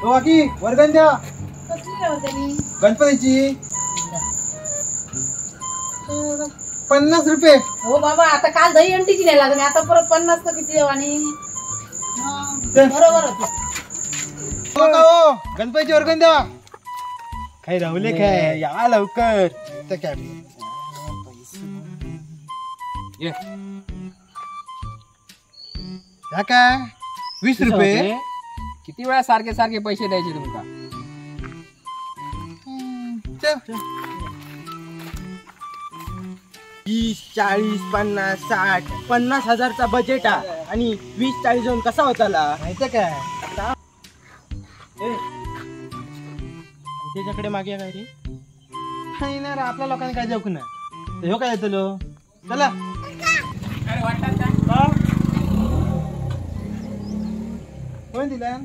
बाकी वर्गण द्या कसली होते गणपतीची 50 रुपये. हो बाबा आता काल दही अंडीची नाही लागली आता परत 50 तर किती आणि बरोबर होते. हो गणपतीची वर्गण द्या. काय राहुले काय या लवकर काय या काय 20 रुपये. किती वेळा सारखे सारखे पैसे द्यायचे तुमका? 20, 40, 50, 60, 50,000चा बजेट आणि 20-40 जाऊन कसा होताला माहिती काय त्याच्याकडे मागे काय रे? नाही ना रे, आपल्या लोकांनी काय जाऊ ना हो काय येतलो. चला कोण दिला